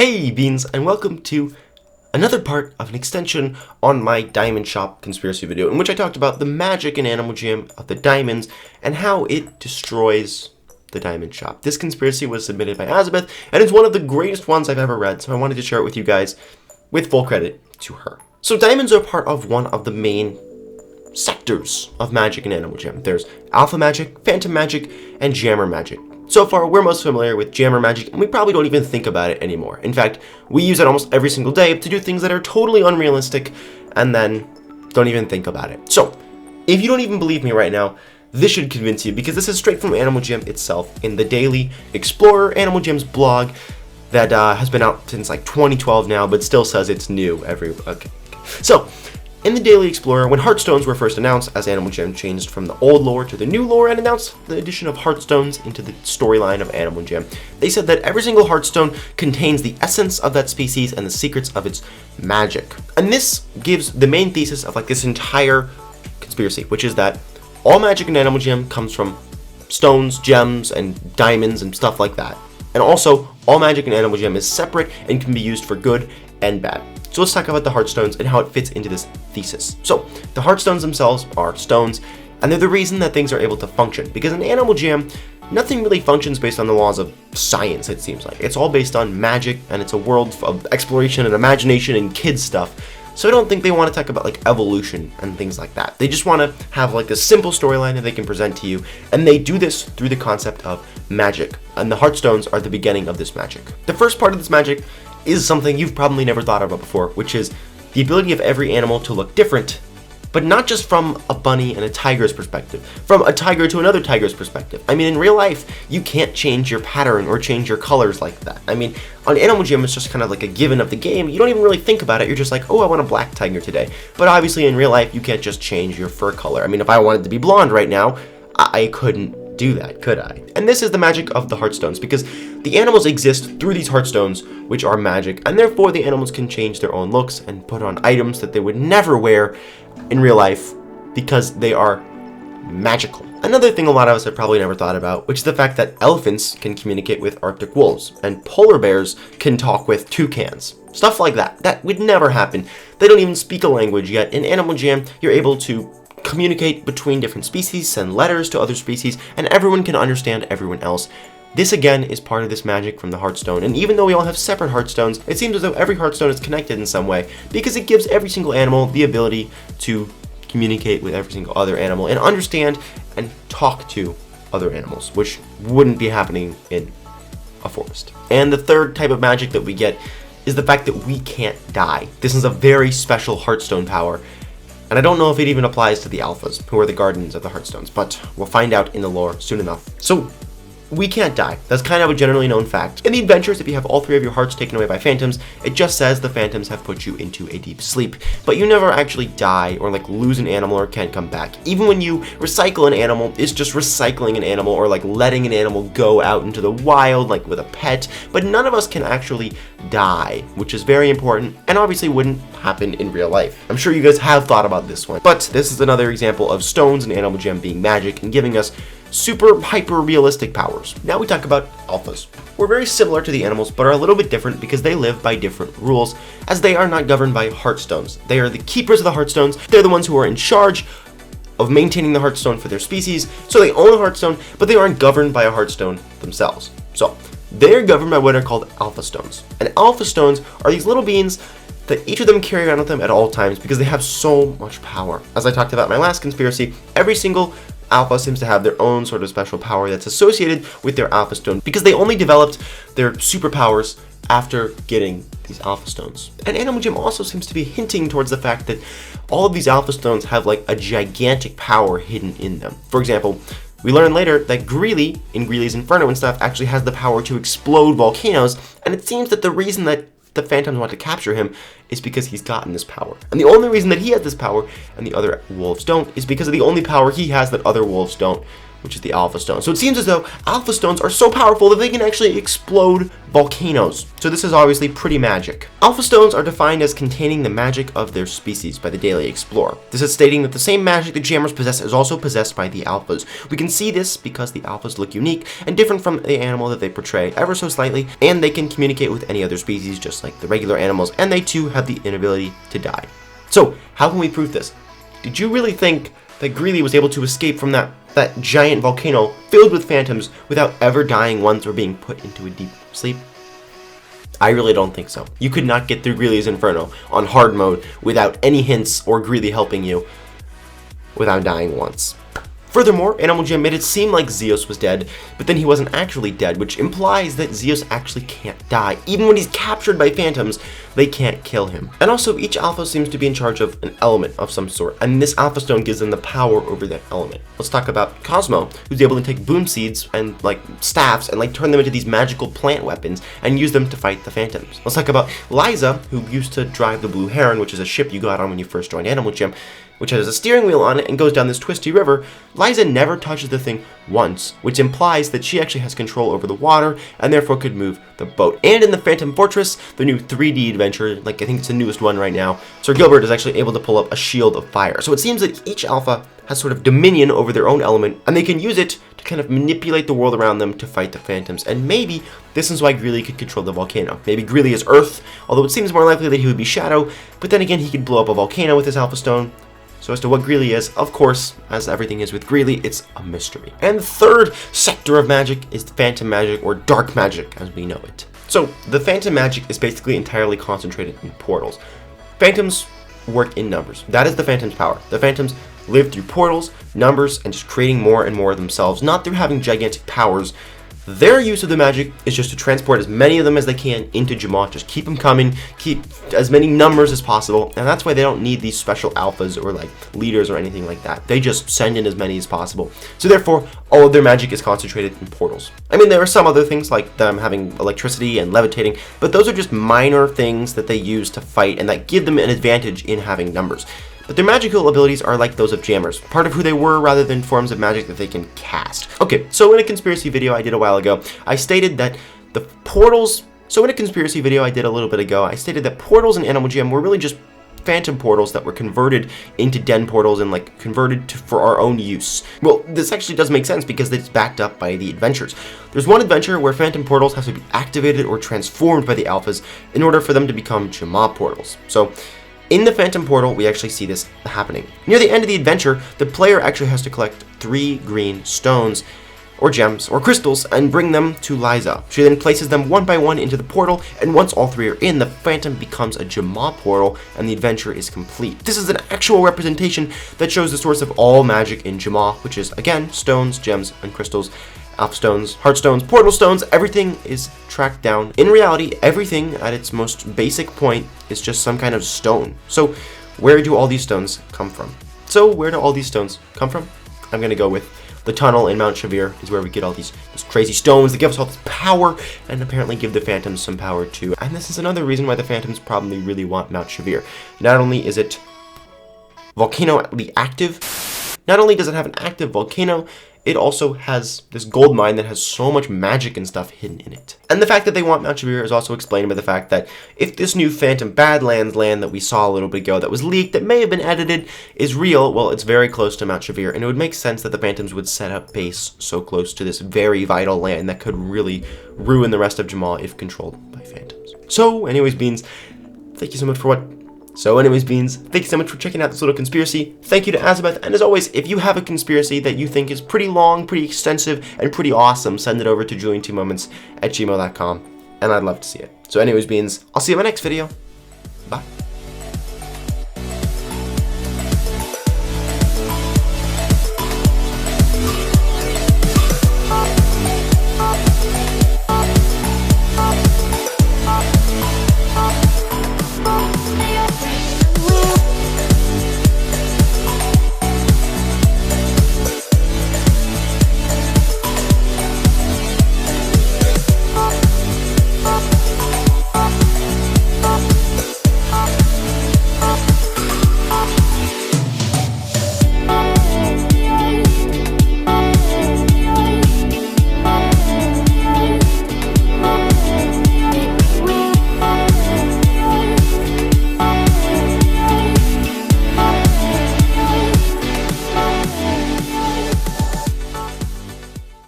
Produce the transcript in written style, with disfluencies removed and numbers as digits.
Hey Beans, and welcome to another part of an extension on my Diamond Shop conspiracy video in which I talked about the magic in Animal Jam of the diamonds and how it destroys the Diamond Shop. This conspiracy was submitted by Azabeth and it's one of the greatest ones I've ever read, so I wanted to share it with you guys with full credit to her. So diamonds are part of one of the main sectors of magic in Animal Jam. There's Alpha Magic, Phantom Magic, and Jammer Magic. So far, we're most familiar with Jammer Magic, and we probably don't even think about it anymore. In fact, we use it almost every single day to do things that are totally unrealistic, and then don't even think about it. So, if you don't even believe me right now, this should convince you, because this is straight from Animal Jam itself, in the Daily Explorer, Animal Jam's blog, that has been out since like 2012 now, but still says it's new okay. So, in the Daily Explorer, when Heartstones were first announced, as Animal Jam changed from the old lore to the new lore and announced the addition of Heartstones into the storyline of Animal Jam, they said that every single Heartstone contains the essence of that species and the secrets of its magic. And this gives the main thesis of like this entire conspiracy, which is that all magic in Animal Jam comes from stones, gems, and diamonds and stuff like that. And also, all magic in Animal Jam is separate and can be used for good and bad. So let's talk about the Heartstones and how it fits into this thesis. So, the Heartstones themselves are stones, and they're the reason that things are able to function. Because in Animal Jam, nothing really functions based on the laws of science, it seems like. It's all based on magic, and it's a world of exploration and imagination and kids stuff. So I don't think they want to talk about like evolution and things like that. They just want to have like a simple storyline that they can present to you, and they do this through the concept of magic. And the Heartstones are the beginning of this magic. The first part of this magic is something you've probably never thought about before, which is the ability of every animal to look different, but not just from a bunny and a tiger's perspective, from a tiger to another tiger's perspective. I mean, in real life, you can't change your pattern or change your colors like that. I mean, on Animal Jam, it's just kind of like a given of the game. You don't even really think about it. You're just like, oh, I want a black tiger today. But obviously, in real life, you can't just change your fur color. I mean, if I wanted to be blonde right now, I couldn't do that, could I? And this is the magic of the Heartstones, because the animals exist through these Heartstones, which are magic, and therefore the animals can change their own looks and put on items that they would never wear in real life because they are magical. Another thing a lot of us have probably never thought about, which is the fact that elephants can communicate with Arctic wolves, and polar bears can talk with toucans. Stuff like that. That would never happen. They don't even speak a language yet. In Animal Jam, you're able to communicate between different species, send letters to other species, and everyone can understand everyone else. This again is part of this magic from the Heartstone, and even though we all have separate Heartstones, it seems as though every Heartstone is connected in some way, because it gives every single animal the ability to communicate with every single other animal and understand and talk to other animals, which wouldn't be happening in a forest. And the third type of magic that we get is the fact that we can't die. This is a very special Heartstone power, and I don't know if it even applies to the Alphas, who are the guardians of the Heartstones, but we'll find out in the lore soon enough. So, we can't die. That's kind of a generally known fact. In the adventures, if you have all three of your hearts taken away by phantoms, it just says the phantoms have put you into a deep sleep. But you never actually die or like lose an animal or can't come back. Even when you recycle an animal, it's just recycling an animal or like letting an animal go out into the wild like with a pet. But none of us can actually die, which is very important and obviously wouldn't happen in real life. I'm sure you guys have thought about this one. But this is another example of stones in Animal Jam being magic and giving us super hyper realistic powers. Now we talk about alphas. We're very similar to the animals, but are a little bit different because they live by different rules, as they are not governed by Heartstones. They are the keepers of the Heartstones. They're the ones who are in charge of maintaining the Heartstone for their species, so they own a Heartstone, but they aren't governed by a Heartstone themselves. So they're governed by what are called Alpha Stones. And Alpha Stones are these little beings that each of them carry around with them at all times because they have so much power. As I talked about in my last conspiracy, every single Alpha seems to have their own sort of special power that's associated with their Alpha Stone because they only developed their superpowers after getting these Alpha Stones. And Animal Jam also seems to be hinting towards the fact that all of these Alpha Stones have like a gigantic power hidden in them. For example, we learn later that Greely, in Greely's Inferno and stuff, actually has the power to explode volcanoes, and it seems that the reason that the phantoms want to capture him is because he's gotten this power. And the only reason that he has this power and the other wolves don't is because of the only power he has that other wolves don't, which is the Alpha Stone. So it seems as though Alpha Stones are so powerful that they can actually explode volcanoes. So this is obviously pretty magic. Alpha Stones are defined as containing the magic of their species by the Daily Explorer. This is stating that the same magic the Jammers possess is also possessed by the Alphas. We can see this because the Alphas look unique and different from the animal that they portray ever so slightly, and they can communicate with any other species just like the regular animals, and they too have the inability to die. So how can we prove this? Did you really think that Greely was able to escape from that giant volcano filled with phantoms without ever dying once or being put into a deep sleep? I really don't think so. You could not get through Greely's Inferno on hard mode without any hints or Greely helping you without dying once. Furthermore, Animal Jam made it seem like Zeus was dead, but then he wasn't actually dead, which implies that Zeus actually can't die. Even when he's captured by phantoms, they can't kill him. And also, each Alpha seems to be in charge of an element of some sort, and this Alpha Stone gives them the power over that element. Let's talk about Cosmo, who's able to take boom seeds and staffs and turn them into these magical plant weapons and use them to fight the phantoms. Let's talk about Liza, who used to drive the Blue Heron, which is a ship you got on when you first joined Animal Jam, which has a steering wheel on it and goes down this twisty river. Liza never touches the thing once, which implies that she actually has control over the water and therefore could move the boat. And in the Phantom Fortress, the new 3D adventure, I think it's the newest one right now, Sir Gilbert is actually able to pull up a shield of fire. So it seems that each Alpha has sort of dominion over their own element, and they can use it to kind of manipulate the world around them to fight the phantoms. And maybe this is why Greely could control the volcano. Maybe Greely is Earth, although it seems more likely that he would be Shadow, but then again he could blow up a volcano with his Alpha Stone. So as to what Greely is, of course, as everything is with Greely, it's a mystery. And the third sector of magic is phantom magic, or dark magic as we know it. So the phantom magic is basically entirely concentrated in portals. Phantoms work in numbers. That is the phantom's power. The phantoms live through portals, numbers, and just creating more and more of themselves, not through having gigantic powers. Their use of the magic is just to transport as many of them as they can into Jamaa. Just keep them coming, keep as many numbers as possible, and that's why they don't need these special alphas or leaders or anything like that. They just send in as many as possible. So therefore, all of their magic is concentrated in portals. I mean, there are some other things like them having electricity and levitating, but those are just minor things that they use to fight and that give them an advantage in having numbers. But their magical abilities are like those of Jammers, part of who they were rather than forms of magic that they can cast. Okay, so in a conspiracy video I did a while ago, I stated that the portals... So in a conspiracy video I did a little bit ago, I stated that portals in Animal Jam were really just phantom portals that were converted into den portals and converted for our own use. Well, this actually does make sense because it's backed up by the adventures. There's one adventure where phantom portals have to be activated or transformed by the alphas in order for them to become Jamaa portals. So in the Phantom Portal, we actually see this happening. Near the end of the adventure, the player actually has to collect 3 green stones, or gems, or crystals, and bring them to Liza. She then places them one by one into the portal, and once all 3 are in, the Phantom becomes a Jamaa portal, and the adventure is complete. This is an actual representation that shows the source of all magic in Jamaa, which is, again, stones, gems, and crystals. Alpha Stones, Heart Stones, Portal Stones, everything is tracked down. In reality, everything at its most basic point is just some kind of stone. So where do all these stones come from? I'm going to go with the tunnel in Mount Shavir is where we get all these crazy stones that give us all this power and apparently give the Phantoms some power too. And this is another reason why the Phantoms probably really want Mount Shavir. Not only is it volcanoically active, not only does it have an active volcano, it also has this gold mine that has so much magic and stuff hidden in it. And the fact that they want Mount Shavir is also explained by the fact that if this new Phantom Badlands land that we saw a little bit ago that was leaked, that may have been edited, is real, well, it's very close to Mount Shavir, and it would make sense that the Phantoms would set up base so close to this very vital land that could really ruin the rest of Jamaa if controlled by Phantoms. So, anyways, Beans, thank you so much for checking out this little conspiracy. Thank you to Azabeth, and as always, if you have a conspiracy that you think is pretty long, pretty extensive, and pretty awesome, send it over to Julian2moments@gmail.com, and I'd love to see it. So anyways, Beans, I'll see you in my next video. Bye.